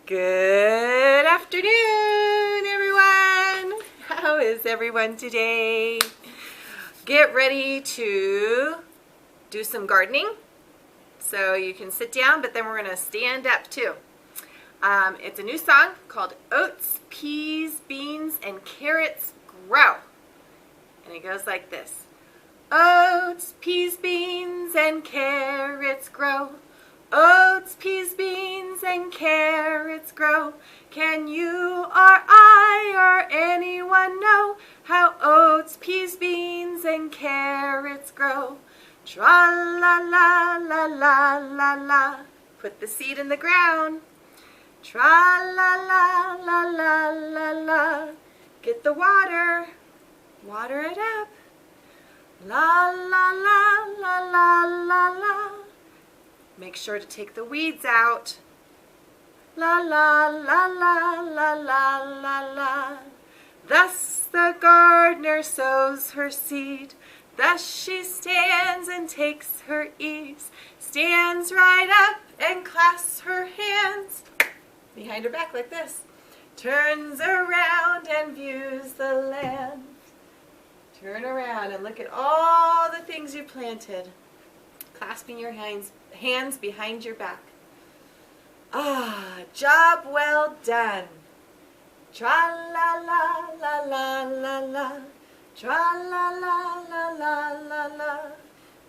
Good afternoon, everyone. How is everyone today? Get ready to do some gardening. So you can sit down, but then we're going to stand up too. It's a new song called Oats, Peas, Beans, and Carrots Grow. And it goes like this. Oats, peas, beans, and carrots grow. Oats, peas, beans, and carrots grow. Can you or I or anyone know how oats, peas, beans, and carrots grow? Tra-la-la-la-la-la-la. Put the seed in the ground. Tra-la-la-la-la-la-la. Get the water. Water it up. La-la-la-la-la-la-la. Make sure to take the weeds out. La-la-la-la-la-la-la. Thus the gardener sows her seed. Thus she stands and takes her ease. Stands right up and clasps her hands behind her back like this. Turns around and views the land. Turn around and look at all the things you planted. Clasping your hands behind your back. Ah, job well done. Tra-la-la-la-la-la-la. Tra-la-la-la-la-la-la.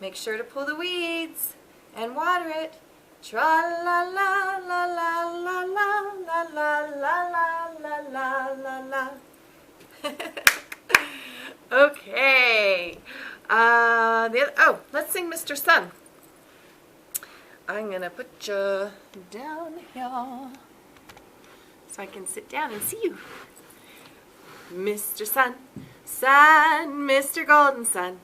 Make sure to pull the weeds and water it. Tra-la-la-la-la-la-la-la-la-la-la-la-la. Okay. Let's sing Mr. Sun. I'm going to put you down here so I can sit down and see you. Mr. Sun, Sun, Mr. Golden Sun,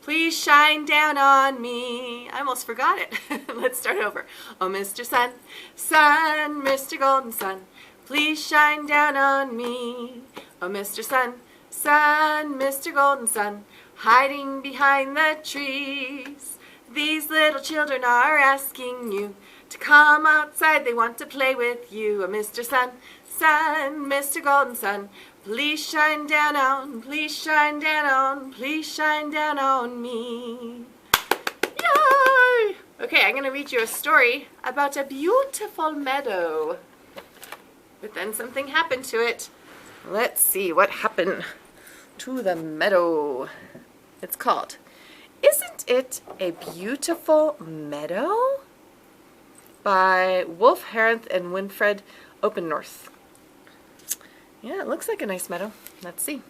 please shine down on me. I almost forgot it. Let's start over. Oh, Mr. Sun, Sun, Mr. Golden Sun, please shine down on me. Oh, Mr. Sun, Sun, Mr. Golden Sun, hiding behind the trees. These little children are asking you to come outside. They want to play with you. Oh, Mr. Sun, Sun, Mr. Golden Sun, please shine down on, please shine down on, please shine down on me. Yay! Okay, I'm going to read you a story about a beautiful meadow. But then something happened to it. Let's see what happened to the meadow. It's called Isn't It a Beautiful Meadow? By Harranth and Winfried, Opgenoorth. Yeah, it looks like a nice meadow. Let's see.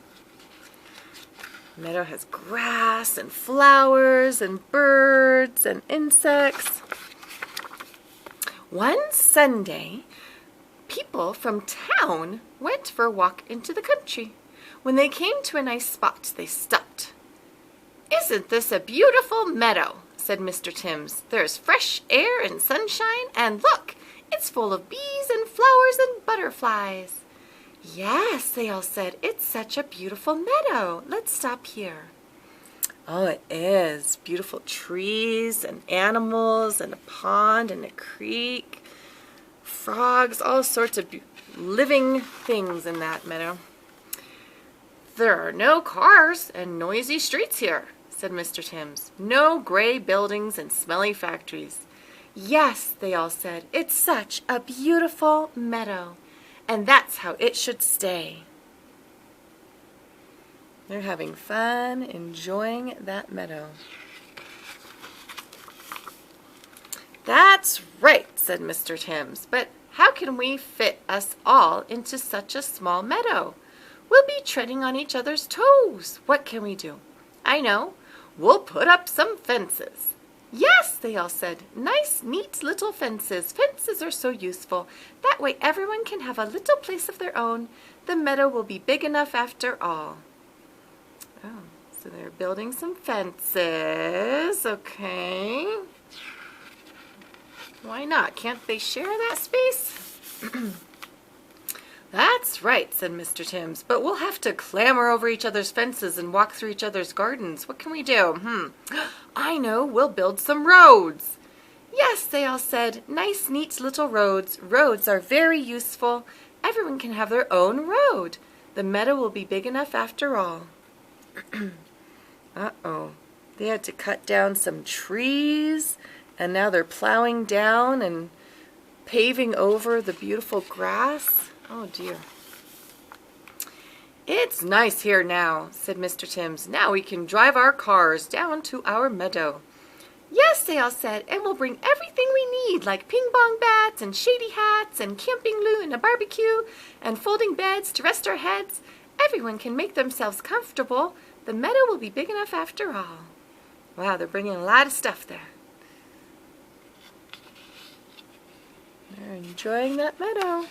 The meadow has grass and flowers and birds and insects. One Sunday, people from town went for a walk into the country. When they came to a nice spot, they stopped. "Isn't this a beautiful meadow?" said Mr. Timms. "There's fresh air and sunshine, and look, it's full of bees and flowers and butterflies." "Yes," they all said, "it's such a beautiful meadow. Let's stop here." Oh, it is. Beautiful trees and animals and a pond and a creek. Frogs, all sorts of living things in that meadow. "There are no cars and noisy streets here," said Mr. Timms. "No gray buildings and smelly factories." "Yes," they all said, "it's such a beautiful meadow, and that's how it should stay." They're having fun, enjoying that meadow. "That's right," said Mr. Timms, "but how can we fit us all into such a small meadow? We'll be treading on each other's toes. What can we do?" "I know. We'll put up some fences." "Yes," they all said. "Nice, neat little fences. Fences are so useful. That way everyone can have a little place of their own. The meadow will be big enough after all." Oh, so they're building some fences. Okay. Why not? Can't they share that space? "That's right," said Mr. Timms, "but we'll have to clamber over each other's fences and walk through each other's gardens. What can we do? I know, we'll build some roads." Yes, they all said, nice, neat little roads. Roads are very useful. Everyone can have their own road. The meadow will be big enough after all. Uh-oh. They had to cut down some trees, and now they're plowing down and paving over the beautiful grass. Oh, dear. It's nice here now, said Mr. Tims. Now we can drive our cars down to our meadow. Yes, they all said, and we'll bring everything we need, like ping-pong bats and shady hats and camping loo and a barbecue and folding beds to rest our heads. Everyone can make themselves comfortable. The meadow will be big enough after all. Wow, they're bringing a lot of stuff there. They're enjoying that meadow.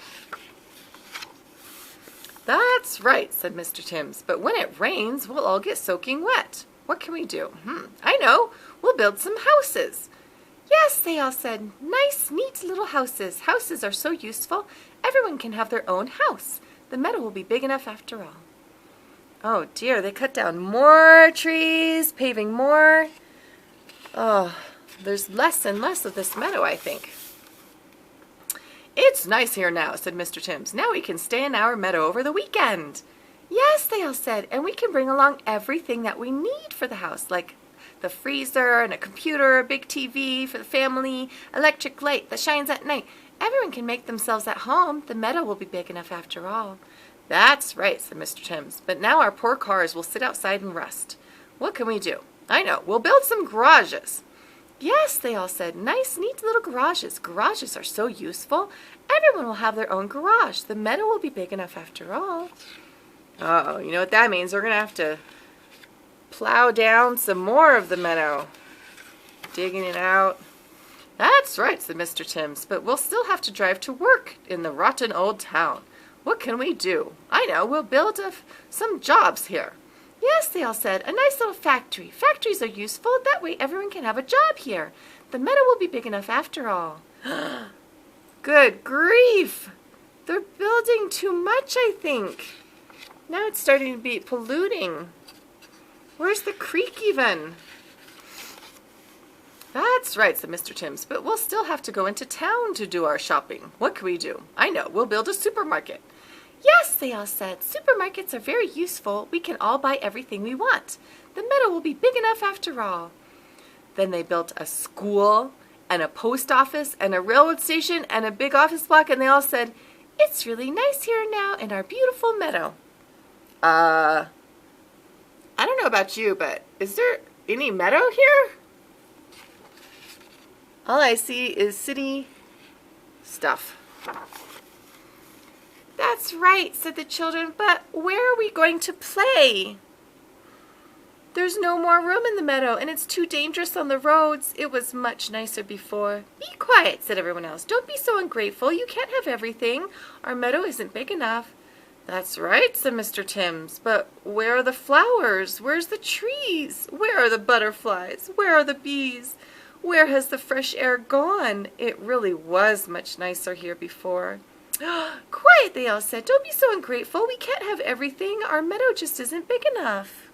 That's right, said Mr. Tims, but when it rains, we'll all get soaking wet. What can we do? I know. We'll build some houses. Yes, they all said, nice, neat little houses. Houses are so useful. Everyone can have their own house. The meadow will be big enough after all. Oh dear, they cut down more trees, paving more. Oh, there's less and less of this meadow, I think. It's nice here now, said Mr. Tims. Now we can stay in our meadow over the weekend. Yes, they all said, and we can bring along everything that we need for the house, like the freezer and a computer, a big TV for the family, electric light that shines at night. Everyone can make themselves at home. The meadow will be big enough after all. That's right, said Mr. Tims, but now our poor cars will sit outside and rust. What can we do? I know, we'll build some garages. Yes, they all said, nice, neat little garages. Garages are so useful. Everyone will have their own garage. The meadow will be big enough after all. Uh-oh, you know what that means? We're going to have to plow down some more of the meadow. Digging it out. That's right, said Mr. Tims, but we'll still have to drive to work in the rotten old town. What can we do? I know, we'll build some jobs here. Yes, they all said, a nice little factory. Factories are useful. That way everyone can have a job here. The meadow will be big enough after all. Good grief! They're building too much, I think. Now it's starting to be polluting. Where's the creek even? That's right, said Mr. Tims, but we'll still have to go into town to do our shopping. What can we do? I know, we'll build a supermarket. Yes, they all said, supermarkets are very useful. We can all buy everything we want. The meadow will be big enough after all. Then they built a school and a post office and a railroad station and a big office block, and they all said, it's really nice here now in our beautiful meadow. I don't know about you, but is there any meadow here? All I see is city stuff. That's right, said the children, but where are we going to play? There's no more room in the meadow, and it's too dangerous on the roads. It was much nicer before. Be quiet, said everyone else. Don't be so ungrateful. You can't have everything. Our meadow isn't big enough. That's right, said Mr. Tims, but where are the flowers? Where's the trees? Where are the butterflies? Where are the bees? Where has the fresh air gone? It really was much nicer here before. Quiet, they all said. Don't be so ungrateful. We can't have everything. Our meadow just isn't big enough.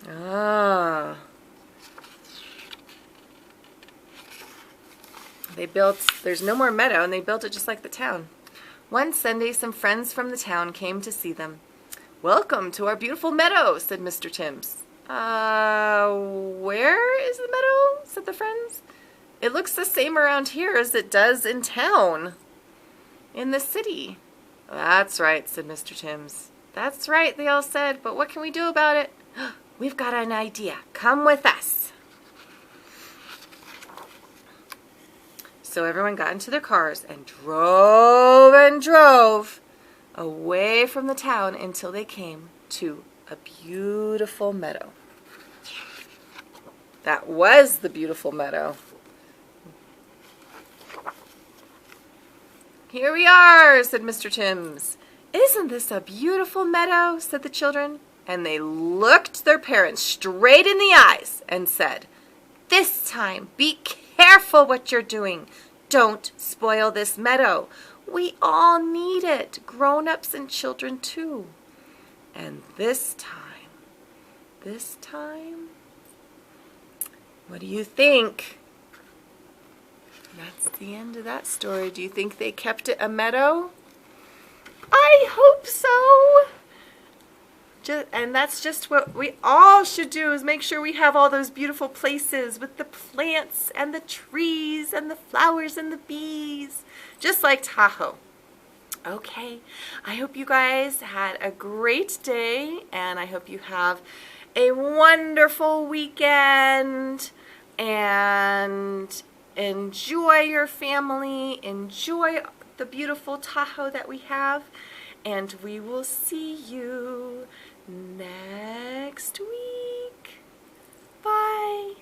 Ah. There's no more meadow, and they built it just like the town. One Sunday, some friends from the town came to see them. Welcome to our beautiful meadow, said Mr. Tims. Where is the meadow? Said the friends. It looks the same around here as it does in town. In the city. That's right, said Mr. Tims. That's right, they all said, but what can we do about it? We've got an idea. Come with us. So everyone got into their cars and drove away from the town until they came to a beautiful meadow. That was the beautiful meadow. Here we are, said Mr. Tims. Isn't this a beautiful meadow? Said the children. And they looked their parents straight in the eyes and said, this time, be careful what you're doing. Don't spoil this meadow. We all need it, grown-ups and children too. And this time, what do you think? That's the end of that story. Do you think they kept it a meadow? I hope so. And that's just what we all should do, is make sure we have all those beautiful places with the plants and the trees and the flowers and the bees, just like Tahoe. Okay, I hope you guys had a great day, and I hope you have a wonderful weekend, and enjoy your family, enjoy the beautiful Tahoe that we have, and we will see you next week. Bye.